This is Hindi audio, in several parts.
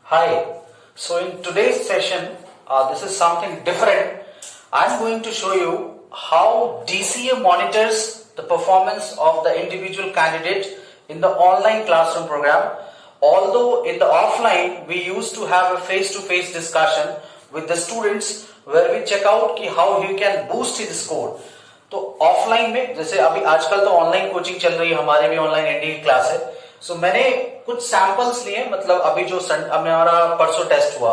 Hi. So in today's session, this is something different. I'm going to show you how DCA monitors the performance of the individual candidate in the online classroom program. Although in the offline, we used to have a face-to-face discussion with the students where we check out कि how he can boost his score. तो ऑफलाइन में जैसे अभी आजकल तो ऑनलाइन कोचिंग चल रही है, हमारे भी ऑनलाइन एनडीए क्लास है. सो मैंने कुछ सैंपल्स लिए, मतलब अभी जो हमारा परसों टेस्ट हुआ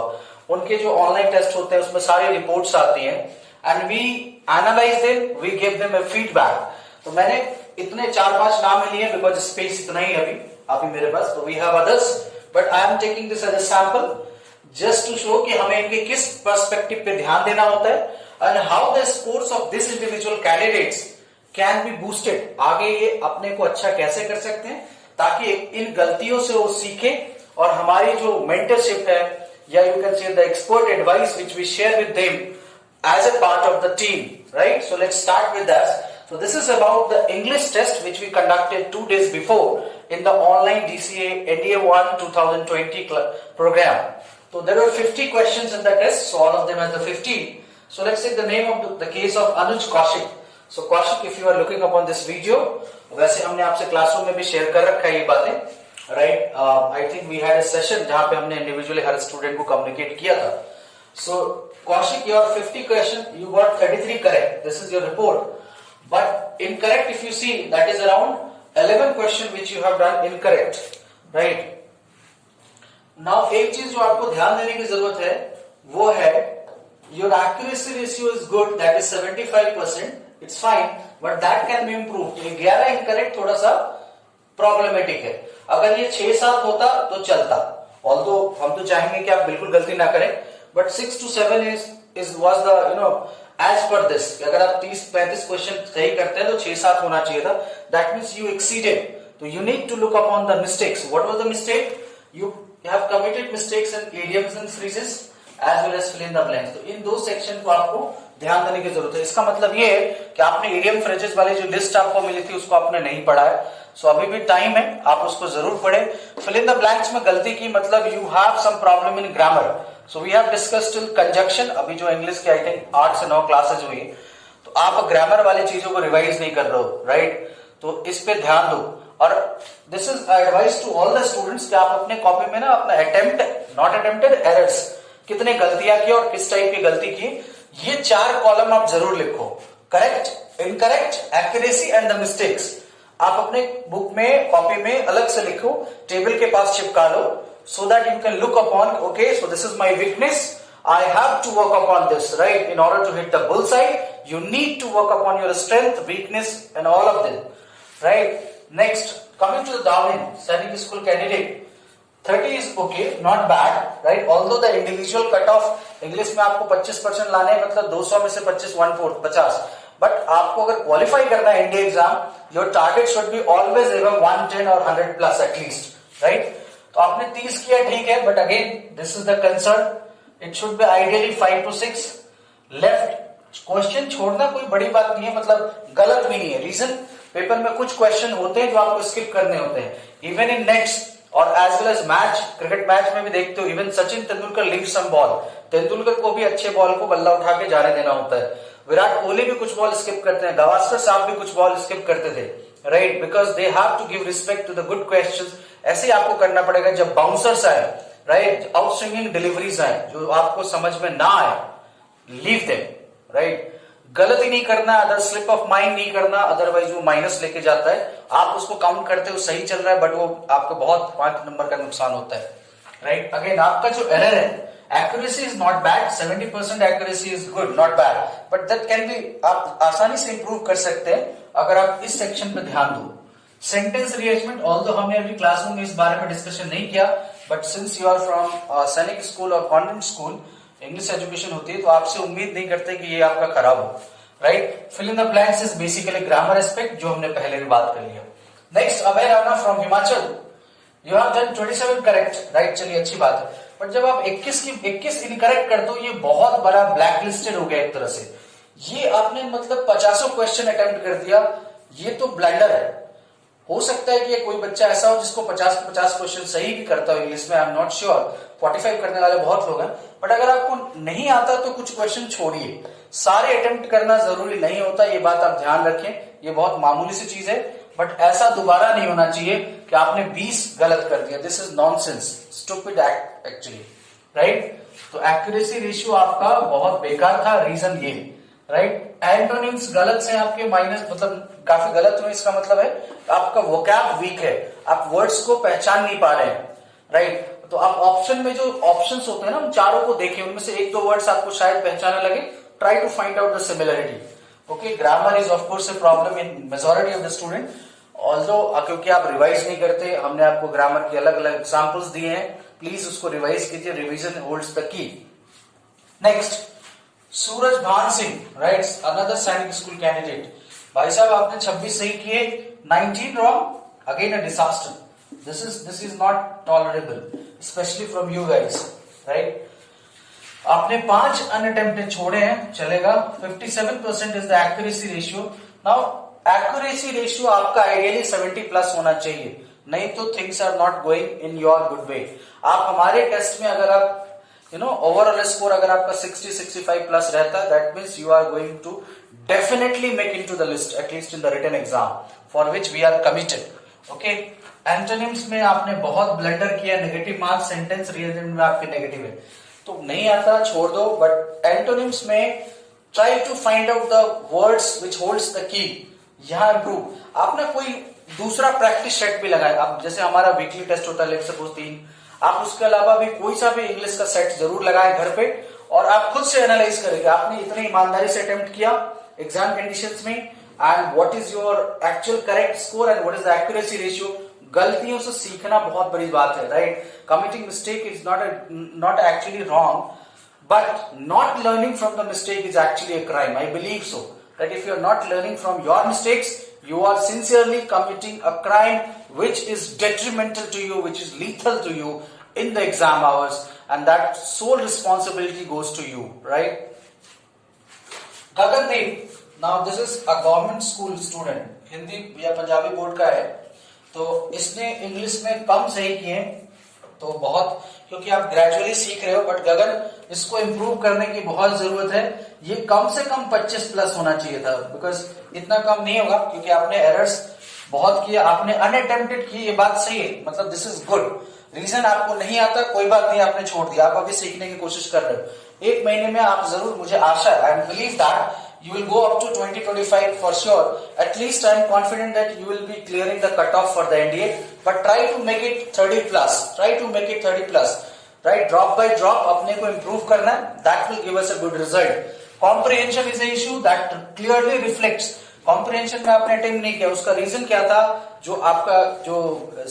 उनके जो ऑनलाइन टेस्ट होते हैं उसमें सारी रिपोर्ट्स आती हैं and we analyse them, we give them a feedback. तो मैंने इतने 4-5 नाम लिए बिकॉज स्पेस इतना ही अभी मेरे पास. तो we have others but I am taking this as a sample just to show कि हमें इनके किस पर्सपेक्टिव पे ध्यान देना होता है and how the scores of this individual candidates can be boosted. आगे ये अपने को अच्छा कैसे कर सकते हैं ताकि इन गलतियों से वो सीखे और हमारी जो मेंटरशिप है या you can say the expert advice which we share with them as a part of the team, right? So let's start with that. So this is about the English test which we conducted 2 days before in the online DCA NDA1 2020 program. So there were 50 questions in the test, so all of them are the 50. So let's take the name of the case of Anuj Kaushik. So Kaushik, if you are looking upon this video, वैसे हमने आपसे क्लासरूम में भी शेयर कर रखा है ये बातें, right? I think we had a session जहाँ पे हमने individually हर स्टूडेंट को कम्युनिकेट किया था. So Kaushik, your 50 question, you got 33 correct. This is your report. But incorrect, if you see, that is around 11 question which you have done incorrect, right? Now एक चीज जो आपको ध्यान देने की जरूरत है वो है your accuracy ratio is good, that is 75%, it's fine, but that can be improved. ये 11 incorrect थोड़ा सा problematic है. अगर ये 6-7 होता तो चलता, although हम तो चाहेंगे कि आप बिल्कुल गलती ना करें, but 6 to 7 was the as per this. अगर आप 30-35 क्वेश्चन सही करते हैं तो 6-7 होना चाहिए था. That means you exceeded. So you need to look upon the mistakes. What was the mistake? You have committed mistakes in idioms and phrases as well as fill in the blanks. तो इन दो सेक्शन को आपको ध्यान देने की जरूरत है. इसका मतलब ये है कि आपने इडियम फ्रेजेस वाली जो लिस्ट आपको मिली थी उसको आपने नहीं पढ़ा है. सो अभी भी टाइम है, आप उसको जरूर पढ़ें. फिल इन द ब्लैंक्स में गलती की मतलब you have some problem in grammar. So we have discussed till conjunction. अभी जो इंग्लिश की आई थिंक 8 से 9 क्लासेज हुई तो आप ग्रामर वाली चीजों को रिवाइज नहीं कर रहे हो, राइट? तो इस पे ध्यान दो. और this is advice to all the students कि आप अपने कॉपी में ना अपना अटेम्प्ट नॉट अटेम्प्टेड एरर्स कितने गलतियां की और किस टाइप की गलती की, ये 4 कॉलम आप जरूर लिखो. Correct, incorrect, accuracy and the mistakes. आप अपने बुक में कॉपी में अलग से लिखो, टेबल के पास चिपका लो, so that you can look upon okay so this is my weakness, I have to work upon this, right? In order to hit the bullseye you need to work upon your strength, weakness and all of them, right? Next, coming to the Darwin Sainik school candidate, 30 is okay, not bad, right? Although the individual cut off English में आपको 25% लाने हैं, मतलब 200 में से 25 1/4 50. बट आपको अगर क्वालिफाई करना है India exam, your target should be always ever 110 और 100 प्लस एटलीस्ट, राइट? तो आपने 30 किया, ठीक है, but again this is the concern, it should be ideally 5 to 6 left. Question छोड़ना कोई बड़ी बात नहीं है, मतलब गलत भी नहीं है. रीजन, पेपर में कुछ क्वेश्चन होते हैं जो आपको स्किप करने होते हैं. इवन इन नेट्स और as well as match, cricket match में भी देखते हो, even Sachin Tendulkar leave some ball. Tendulkar को भी अच्छे बॉल को बल्ला उठा के जाने देना होता है. विराट कोहली भी कुछ बॉल स्किप करते हैं, गावस्कर साहब भी कुछ बॉल स्किप करते थे, right? Because they have to give respect to the good questions. ऐसे ही आपको करना पड़ेगा जब बाउंसर्स आए, राइट? आउटस्विंगिंग डिलीवरीज आए जो आपको समझ में ना आए, लीव देम, राइट? गलती नहीं करना, अदर स्लिप ऑफ माइंड नहीं करना, अदरवाइज वो माइनस लेके जाता है. आप उसको काउंट करते हो सही चल रहा है बट वो आपको बहुत 5 नंबर का नुकसान होता है, राइट? अगेन आपका जो एरर है, accuracy is not bad, 70% accuracy is good, not bad, but that can B, आप आसानी से इंप्रूव कर सकते हैं अगर आप इस सेक्शन पे ध्यान दो. सेंटेंस रीअरेंजमेंट, ऑल्दो हमने अभी क्लासरूम में इस बारे में डिस्कशन नहीं किया, but since you are from Sainik school और कॉन्वेंट स्कूल, इंग्लिश एजुकेशन होती है तो आपसे उम्मीद नहीं करते कि ये आपका खराब हो, right? Fill in the blanks is basically grammar aspect जो हमने पहले भी बात कर लिया. Next, Abhay Rana from Himachal, you have done 27 correct, right? चलिए अच्छी बात है. बट जब आप 21 इनकरेक्ट कर दो, ये बहुत बड़ा ब्लैक लिस्टेड हो गया एक तरह से. ये आपने मतलब 50 क्वेश्चन अटेम्प्ट कर दिया, ये तो ब्लैंडर है. हो सकता है कि कोई बच्चा ऐसा हो जिसको 50 क्वेश्चन सही भी करता हो इंग्लिश में, आई एम नॉट श्योर, 45 करने वाले बहुत लोग हैं, बट अगर आपको नहीं आता तो कुछ क्वेश्चन छोड़िए, सारे अटेम्प्ट करना जरूरी नहीं होता, ये बात आप ध्यान रखें, ये बहुत मामूली सी चीज है, बट ऐसा दोबारा नहीं होना चाहिए कि आपने 20 गलत कर दिया, this is nonsense, stupid actually, right. तो एक्यूरेसी रेशियो आपका बहुत बेकार था, रीजन ये, राइट। एंटोनिम्स गलत से आपके माइनस, मतलब काफी गलत हुए, इसका मतलब है आपका वोकैब वीक है, आप वर्ड्स को पहचान नहीं पा रहे हैं, राइट। तो आप ऑप्शन में जो ऑप्शंस होते हैं ना, उन चारों को देखें, उनमें से एक दो वर्ड्स आपको शायद पहचाने लगे, try to find out the similarity, okay. Grammar is of course a problem in majority of the student, although क्योंकि आप रिवाइज नहीं करते, हमने आपको ग्रामर के अलग अलग एग्जाम्पल्स दिए हैं, प्लीज उसको रिवाइज कीजिए, revision holds the key. Next, Suraj Bhan Singh, right, another Sainik school candidate. भाई साहब आपने 26 सही किए, 19 wrong, again a disaster, this is not tolerable, specially from you guys, right. आपने 5 अनअटेम्प्टेड छोड़े हैं, चलेगा। 57% is the accuracy ratio. Now accuracy ratio आपका आइडियली 70 प्लस होना चाहिए, नहीं तो things are not going in your good way. आप हमारे टेस्ट में अगर आप ओवरऑल स्कोर अगर आपका 60-65 प्लस रहता है, that means you are going to definitely make into the list, at least in the written exam for which we are committed, okay. Antonyms में आपने बहुत ब्लंडर किया, नेगेटिव मार्क्स, सेंटेंस रीअरेंजमेंट में आपके नेगेटिव है, तो नहीं आता छोड़ दो, बट एंटोनिम्स में try to find out the words which holds the key, यहां इंप्रूव। आपने कोई दूसरा प्रैक्टिस सेट भी लगाया, आप जैसे हमारा वीकली टेस्ट होता है, लेट सपोज 3, आप उसके अलावा भी कोई सा भी इंग्लिश का सेट जरूर लगाए घर पे, और आप खुद से एनालाइज करेंगे आपने इतनी ईमानदारी से अटेम्प्ट किया एग्जाम कंडीशंस में, and what is your actual correct score and what is the accuracy ratio. गलतियों से सीखना बहुत बड़ी बात है, right. Committing mistake is not actually wrong, but not learning from the mistake is actually a crime, I believe so, that if you are not learning from your mistakes, you are sincerely committing a crime which is detrimental to you, which is lethal to you in the exam hours, and that sole responsibility goes to you, right? Gagandeep, now this is a government school student, Hindi या पंजाबी बोर्ड का है, तो इसने इंग्लिश में कम सही किए, तो बहुत, क्योंकि आप ग्रेजुअली सीख रहे हो, बट गगन इसको इंप्रूव करने की बहुत जरूरत है, ये कम से कम 25 प्लस होना चाहिए था, बिकॉज इतना कम नहीं होगा, क्योंकि आपने एरर्स बहुत किए, आपने अनअटेम्प्टेड किए, ये बात सही है, मतलब दिस इज गुड। रीजन आपको नहीं आता, कोई बात नहीं, आपने छोड़ दिया, आप अभी सीखने की कोशिश कर रहे हो, 1 महीने में आप जरूर, मुझे आशा है, I believe that you will go up to 20-25 for sure. At least I am confident that you will be clearing the cutoff for the NDA, but try to make it 30 plus, try to make it 30 plus, right? Drop by drop अपने को improve करना है, that will give us a good result. Comprehension is an issue that clearly reflects, comprehension में आपने अटेम्प्ट नहीं किया, उसका रीजन क्या था, जो आपका जो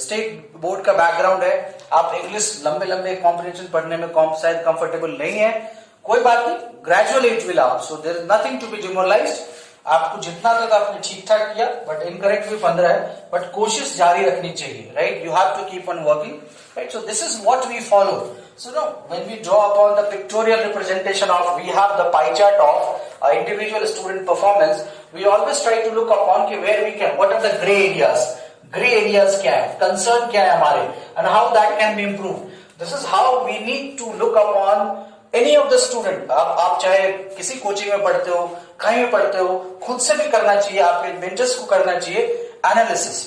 स्टेट बोर्ड का बैकग्राउंड है, आप इंग्लिश लंबे कॉम्प्रिहेंशन पढ़ने में शायद कंफर्टेबल नहीं है, कोई बात नहीं, gradually it will out, so there is nothing to be demoralised. आपको जितना तक आपने ठीक ठाक किया, बट इनकरेक्ट भी 15 है, बट कोशिश जारी रखनी चाहिए, right. You have to keep on working, right. So this is what we follow. So no when we draw upon the pictorial representation of, we have the pie chart of individual student performance, we always try to look upon कि where we can, what are the grey areas, grey areas क्या है, कंसर्न क्या है हमारे, and how that can be improve. This is how we need to look upon any of the student. आप चाहे किसी कोचिंग में पढ़ते हो, कहीं भी पढ़ते हो, खुद से भी करना चाहिए, आपके मेंटर्स को करना चाहिए एनालिसिस,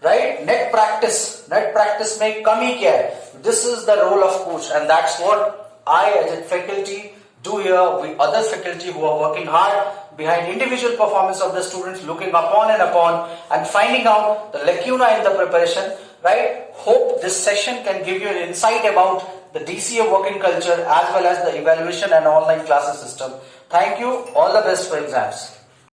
राइट। नेट प्रैक्टिस में कमी क्या है, this is the role of coach, and that's what I as a faculty do here with other faculty who are working hard behind individual performance of the students, looking upon and finding out the lacuna in the preparation, right? Hope this session can give you an insight about the DCA working culture as well as the evaluation and online classes system. Thank you. All the best for exams.